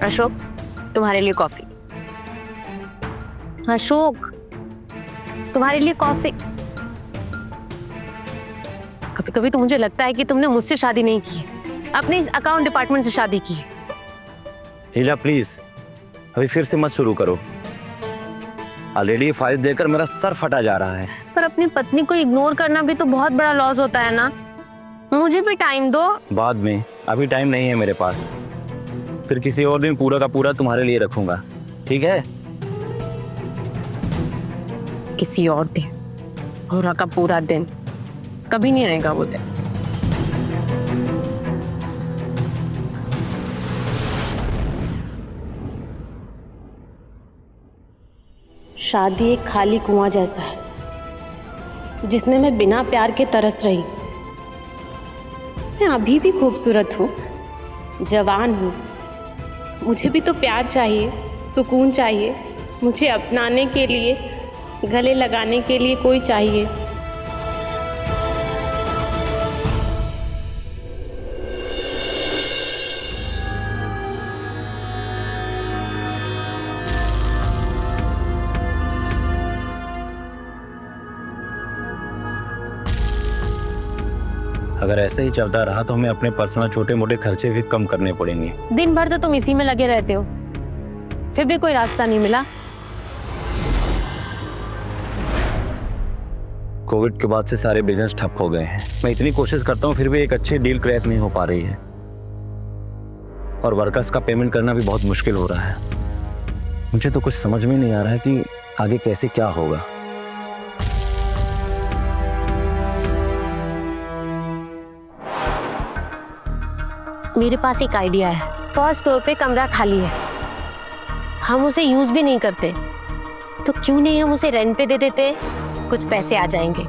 अशोक, तुम्हारे लिए कॉफी। अशोक, तुम्हारे लिए कॉफी। कभी कभी तो मुझे लगता है कि तुमने मुझसे शादी नहीं की है, अपने इस अकाउंट डिपार्टमेंट से शादी की है। हीला प्लीज अभी फिर से मत शुरू करो। ऑलरेडी फाइल देकर मेरा सर फटा जा रहा है। पर अपनी पत्नी को इग्नोर करना भी तो बहुत बड़ा लॉस होता है ना। मुझे भी टाइम दो। बाद में, अभी टाइम नहीं है मेरे पास। फिर किसी और दिन पूरा का पूरा तुम्हारे लिए रखूंगा, ठीक है? किसी और दिन, पूरा का पूरा दिन कभी नहीं आएगा वो दिन। शादी एक खाली कुआं जैसा है जिसमें मैं बिना प्यार के तरस रही। मैं अभी भी खूबसूरत हूँ, जवान हूँ, मुझे भी तो प्यार चाहिए, सुकून चाहिए, मुझे अपनाने के लिए, गले लगाने के लिए कोई चाहिए। अगर ऐसे ही चलता रहा तो हमें अपने पर्सनल छोटे मोटे खर्चे भी कम करने पड़ेंगे। दिन भर तो तुम इसी में लगे रहते हो, फिर भी कोई रास्ता नहीं मिला। कोविड के बाद से सारे बिजनेस ठप हो गए हैं। मैं इतनी कोशिश करता हूँ फिर भी एक अच्छी डील क्रैक नहीं हो पा रही है, और वर्कर्स का पेमेंट करना भी बहुत मुश्किल हो रहा है। मुझे तो कुछ समझ में नहीं आ रहा है कि आगे कैसे क्या होगा। मेरे पास एक आइडिया है। फर्स्ट फ्लोर पे कमरा खाली है, हम उसे यूज भी नहीं करते, तो क्यों नहीं हम उसे रेंट पे दे देते? कुछ पैसे आ जाएंगे,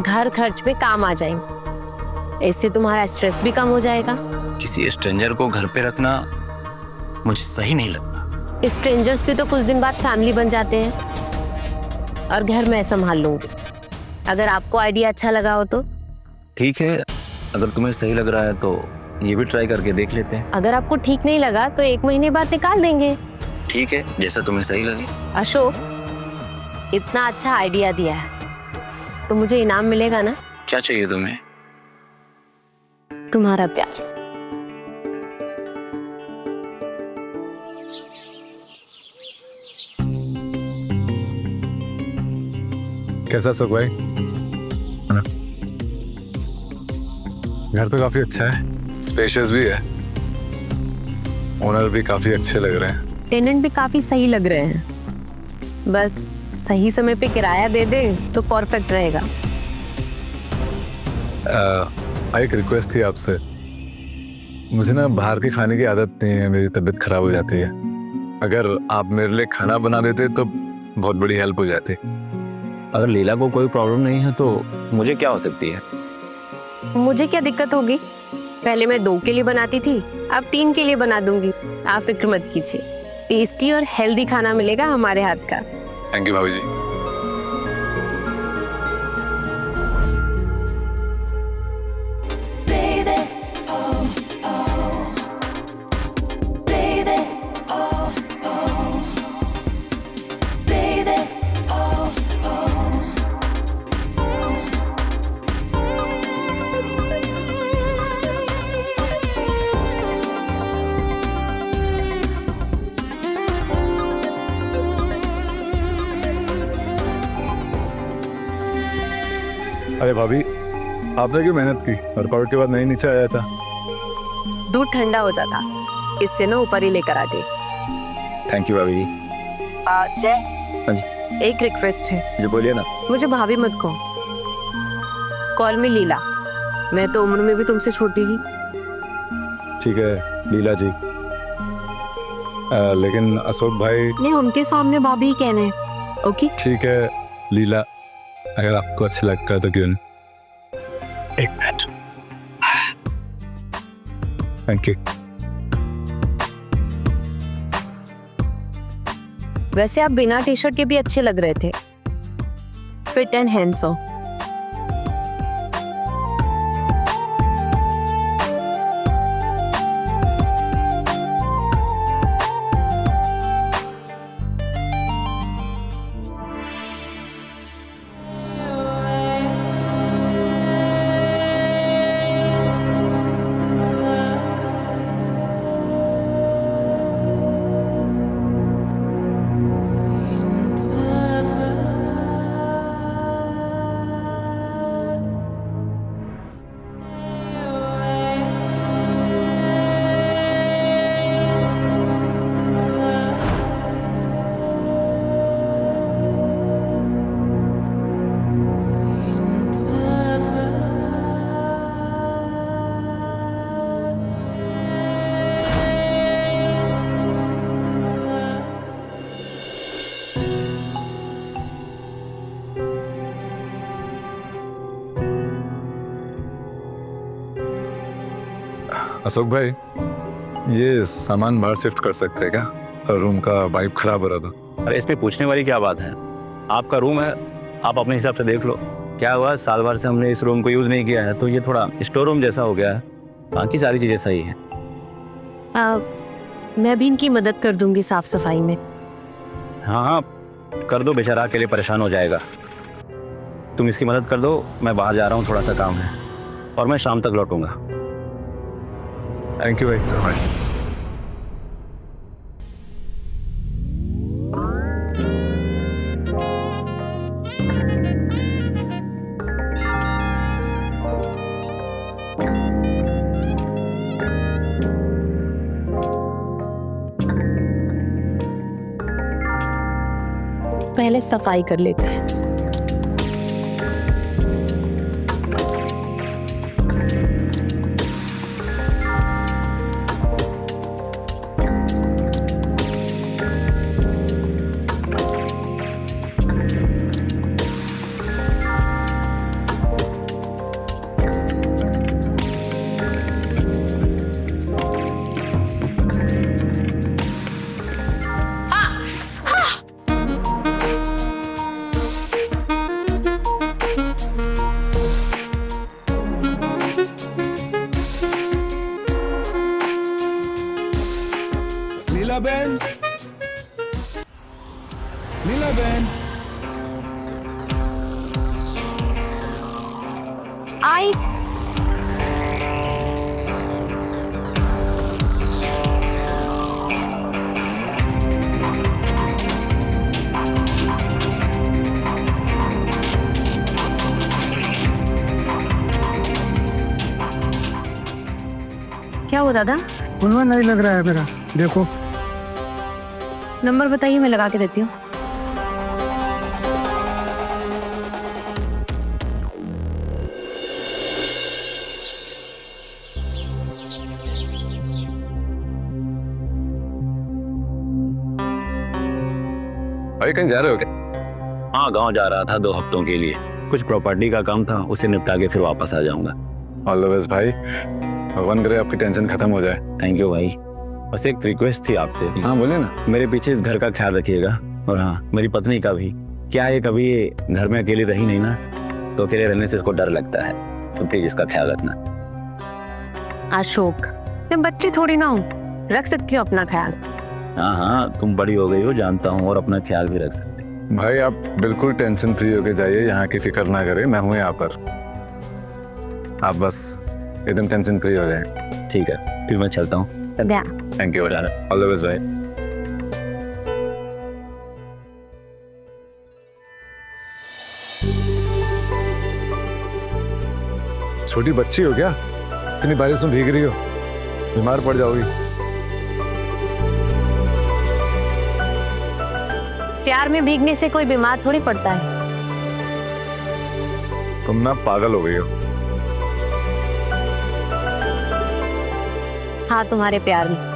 घर खर्च पे काम आ जाएंगे, इससे तुम्हारा स्ट्रेस भी कम हो जाएगा। किसी स्ट्रेंजर को घर पे रखना मुझे सही नहीं लगता। स्ट्रेंजर्स भी तो कुछ दिन बाद फैमिली बन जाते हैं, और घर मैं संभाल लूंगी। अगर आपको आइडिया अच्छा लगा हो तो ठीक है, अगर तुम्हें सही लग रहा है तो ये भी ट्राई करके देख लेते हैं। अगर आपको ठीक नहीं लगा तो 1 महीने बाद निकाल देंगे। ठीक है, जैसा तुम्हें सही लगे। अशोक, इतना अच्छा आइडिया दिया है तो मुझे इनाम मिलेगा ना? क्या चाहिए तुम्हें? तुम्हारा प्यार। कैसा सुख भाई? घर तो काफी अच्छा है, स्पेशियस भी है, ओनर भी काफी अच्छे लग रहे हैं, टेनेंट भी काफी सही लग रहे हैं, बस सही समय पे किराया दे दे तो परफेक्ट रहेगा। एक रिक्वेस्ट थी आपसे। मुझे ना बाहर के खाने की आदत नहीं है, मेरी तबीयत खराब हो जाती है। अगर आप मेरे लिए खाना बना देते तो बहुत बड़ी हेल्प हो जाती। अगर लीला को कोई प्रॉब्लम नहीं है तो मुझे क्या हो सकती है? मुझे क्या दिक्कत होगी? पहले मैं 2 के लिए बनाती थी, अब 3 के लिए बना दूंगी। आप फिक्र मत कीजिए, टेस्टी और हेल्दी खाना मिलेगा हमारे हाथ का। थैंक यू भाभी जी। अरे भाभी, आपने क्यों मेहनत की? वर्कआउट के बाद नहीं नीचे आया था? दूध ठंडा हो जाता, इससे ना ऊपर ही लेकर आ गई। थैंक यू भाभी जी। जय, हाँ जी। एक रिक्वेस्ट है। जी बोलिए ना। मुझे भाभी मत कहो, कॉल मी लीला। मैं तो उम्र में भी तुमसे छोटी ही। ठीक है लीला जी। लेकिन अशोक भाई। नहीं, उनके सामने भाभी ही कहना है। ओके ठीक है लीला, अगर आपको अच्छा लगता है तो क्यों नहीं। एक मिनट। Thank you. वैसे आप बिना टी शर्ट के भी अच्छे लग रहे थे, फिट एंड हैंडसम। अशोक भाई, ये सामान बाहर शिफ्ट कर सकते हैं क्या? रूम का वाइब खराब हो रहा था। अरे इसमें पूछने वाली क्या बात है? आपका रूम है, आप अपने हिसाब से देख लो। क्या हुआ, साल भर से हमने इस रूम को यूज नहीं किया है तो ये थोड़ा स्टोर रूम जैसा हो गया है। बाकी सारी चीजें सही है। मैं भी इनकी मदद कर दूंगी साफ सफाई में। हाँ हाँ, कर दो, बेचारा अकेले परेशान हो जाएगा। तुम इसकी मदद कर दो, मैं बाहर जा रहा हूँ, थोड़ा सा काम है और मैं शाम तक लौटूंगा। थैंक यू भाई। पहले सफाई कर लेते हैं। नीलाबेन, नीलाबेन, आई क्या हुआ दादा? उनमें नहीं लग रहा है मेरा, देखो। नंबर बताइए, मैं लगा के देती हूँ। भाई कहीं जा रहे हो क्या? हाँ, गांव जा रहा था 2 हफ्तों के लिए। कुछ प्रॉपर्टी का काम था, उसे निपटा के फिर वापस आ जाऊंगा। ऑल द बेस्ट भाई, भगवान करे आपकी टेंशन खत्म हो जाए। थैंक यू भाई। बस एक रिक्वेस्ट थी आपसे। हाँ बोले ना। मेरे पीछे इस घर का ख्याल रखिएगा, और हाँ, मेरी पत्नी का भी। क्या ये कभी घर में अकेली रही नहीं ना, तो अकेले रहने से इसको डर लगता है, तो प्लीज इसका ख्याल रखना। अशोक, मैं बच्ची थोड़ी ना हूँ, रख सकती हूँ अपना ख्याल। हाँ हाँ, तुम बड़ी हो गई हो, जानता हूँ, और अपना ख्याल भी रख सकती। भाई आप बिल्कुल टेंशन फ्री होके जाइए, यहाँ की फिक्र ना करें, मैं हूँ यहाँ पर। आप बस एकदम टेंशन फ्री हो जाए। ठीक है, फिर मैं चलता हूँ। Thank you, all the best भाई। छोटी बच्ची हो क्या? इतनी बारिश में भीग रही हो, बीमार पड़ जाओगी। प्यार में भीगने से कोई बीमार थोड़ी पड़ता है। तुम ना पागल हो गई हो। हाँ, तुम्हारे प्यार में।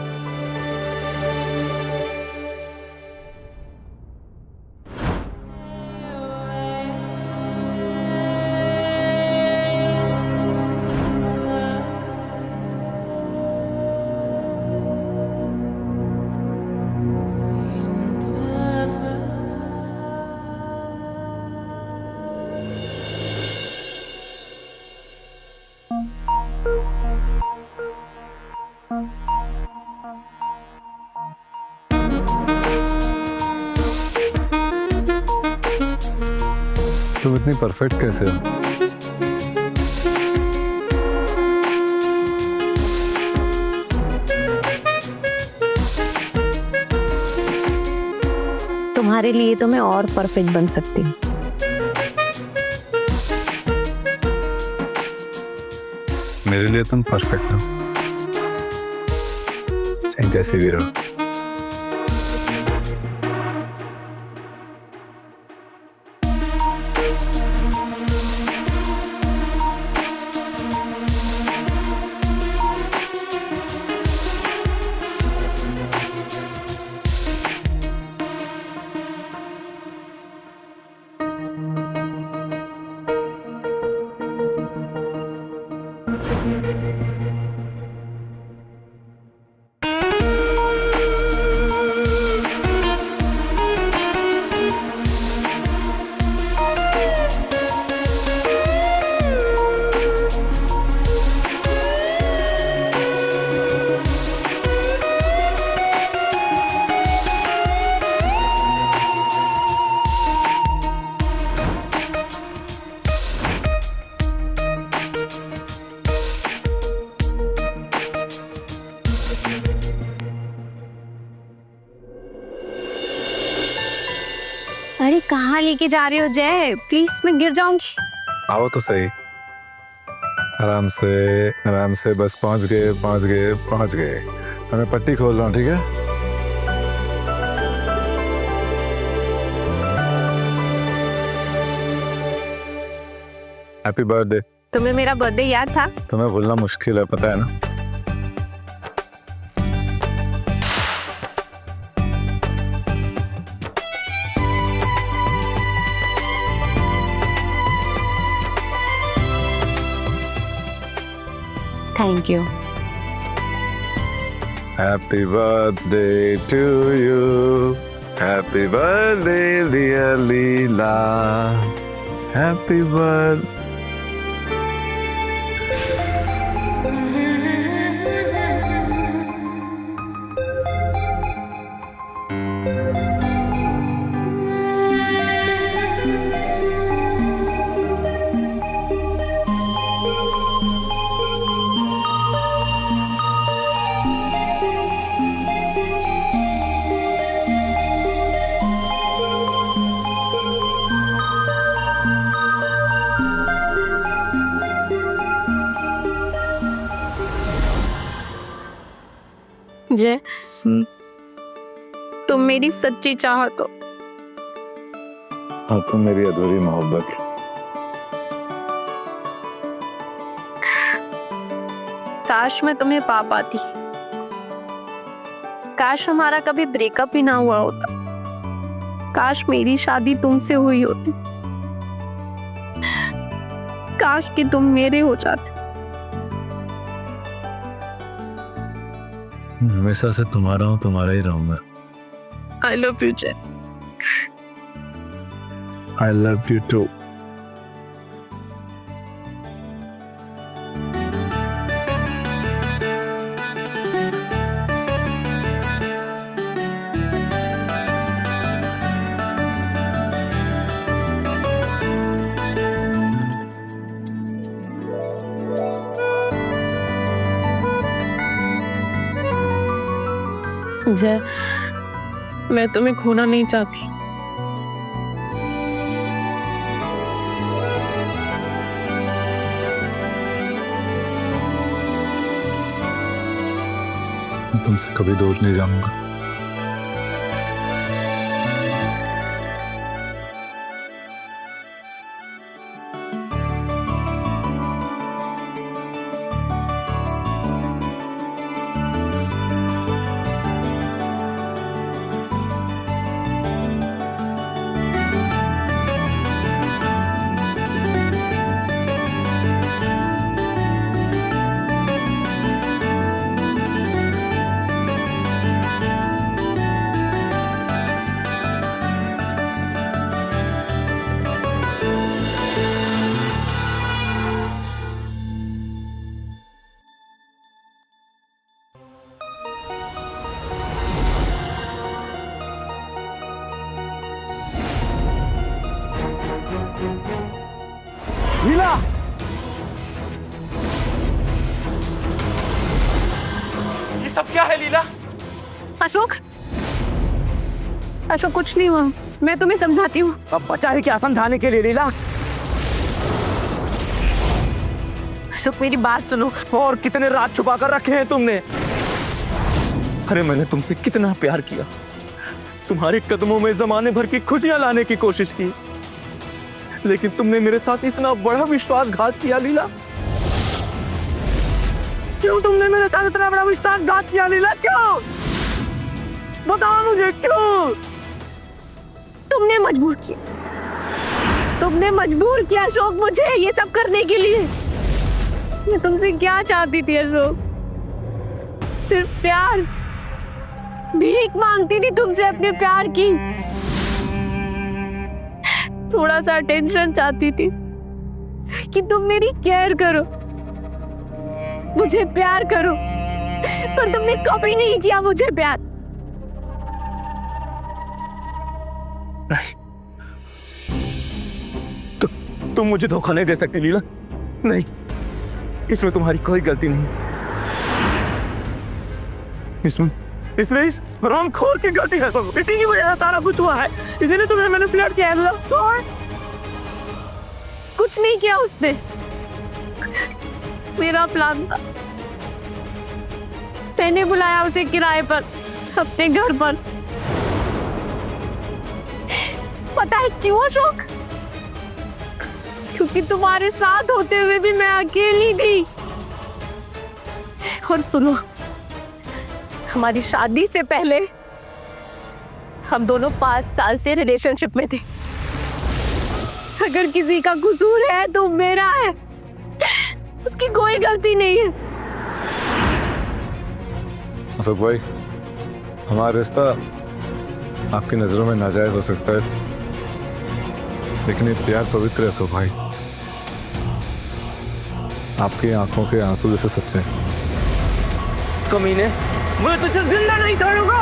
तुम इतनी परफेक्ट कैसे हो? तुम्हारे लिए तो मैं और परफेक्ट बन सकती हूँ। मेरे लिए तुम परफेक्ट हो, चाहे जैसे भी रहो। अरे कहाँ लेके जा रहे हो जय? प्लीज मैं गिर जाऊंगी। आओ तो सही। आराम से बस पहुंच गए। मैं पट्टी खोल रहा हूँ, ठीक है? Happy birthday. तुम्हें मेरा बर्थडे याद था? तुम्हें भूलना मुश्किल है, पता है ना? Thank you. Happy birthday to you. Happy birthday, dear Leela. Happy birthday. जय, तुम मेरी सच्ची चाहत हो। और तुम मेरी अधूरी मोहब्बत। काश मैं तुम्हें पा पाती। काश हमारा कभी ब्रेकअप ही ना हुआ होता। काश मेरी शादी तुमसे हुई होती। काश कि तुम मेरे हो जाते। हमेशा से तुम्हारा हूँ, तुम्हारा ही रहूंगा। I love you, जय। I love you too. जय, मैं तुम्हें खोना नहीं चाहती। मैं तुमसे कभी दूर नहीं जाऊंगा। लीला, ये सब क्या है लीला? अशोक, अशोक कुछ नहीं हुआ। मैं तुम्हें समझाती हूँ। अब बचा है क्या समझाने के लिए लीला? अशोक मेरी बात सुनो। और कितने राज छुपा कर रखे हैं तुमने? अरे मैंने तुमसे कितना प्यार किया, तुम्हारे कदमों में जमाने भर की खुशियां लाने की कोशिश की, लेकिन तुमने मेरे साथ इतना बड़ा विश्वासघात किया लीला। क्यों तुमने मेरे साथ इतना बड़ा विश्वासघात किया लीला? क्यों? बताओ मुझे क्यों? तुमने मजबूर किया। तुमने मजबूर किया अशोक मुझे ये सब करने के लिए। मैं तुमसे क्या चाहती थी अशोक? सिर्फ प्यार। भीख मांगती थी तुमसे अपने प्यार की। थोड़ा सा अटेंशन चाहती थी कि तुम मेरी केयर करो, मुझे प्यार करो, पर तुमने कभी नहीं किया मुझे प्यार। नहीं, तुम मुझे धोखा नहीं दे सकती लीला। नहीं, इसमें तुम्हारी कोई गलती नहीं। इसमें इस हरामखोर की गलती है सब, इसी की वजह से सारा कुछ हुआ है, इसीलिए तुम्हें मैंने फ्लर्ट किया है। छोड़। कुछ नहीं किया उसने, मेरा प्लान था। मैंने बुलाया उसे किराए पर अपने घर पर। पता है क्यों अशोक? क्योंकि तुम्हारे साथ होते हुए भी मैं अकेली थी। और सुनो, हमारी शादी से पहले हम दोनों 5 साल से रिलेशनशिप में थे। अगर किसी का कसूर है तो मेरा है, उसकी कोई गलती नहीं है। अशोक भाई, हमारा रिश्ता आपकी नजरों में नाजायज हो सकता है, लेकिन ये प्यार पवित्र है अशोक भाई। आपकी आंखों के आंसू जैसे सच्चे हैं। कमीने, मैं तुझे जिंदा नहीं छोड़ूंगा।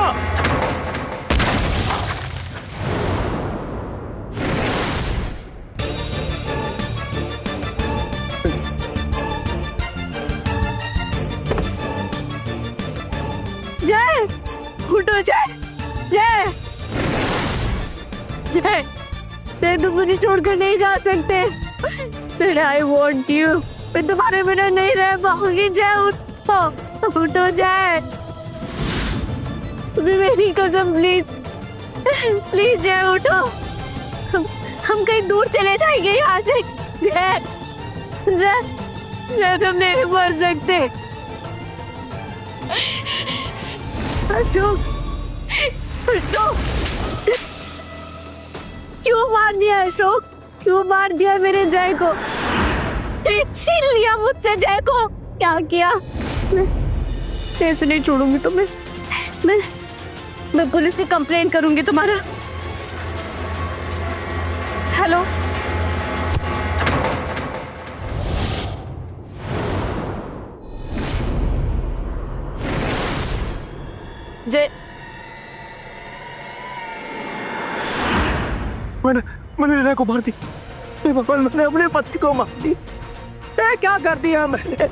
जय, उठो जय, जय, जय, जय, तुम मुझे छोड़कर नहीं जा सकते। जय, आई वॉन्ट यू। मैं तुम्हारे बिना नहीं रह पाऊंगी। जय उठो, उठो जय, तुम्हें मेरी कसम, प्लीज प्लीज जय उठो। हम कहीं दूर चले जाएंगे यहाँ से। जय, जय, जय, तुम नहीं मर सकते। अशोक, उठो। क्यों मार दिया अशोक? क्यों मार दिया मेरे जय को? छीन लिया मुझसे जय को। क्या किया? मैं ऐसे नहीं छोड़ूंगी तुम्हें। मैं पुलिस से कंप्लेन करूंगी तुम्हारा। हेलो, जय, मैंने रीना को मार दी। भगवान, मैंने अपने पति को मार दी। क्या कर दिया मैंने?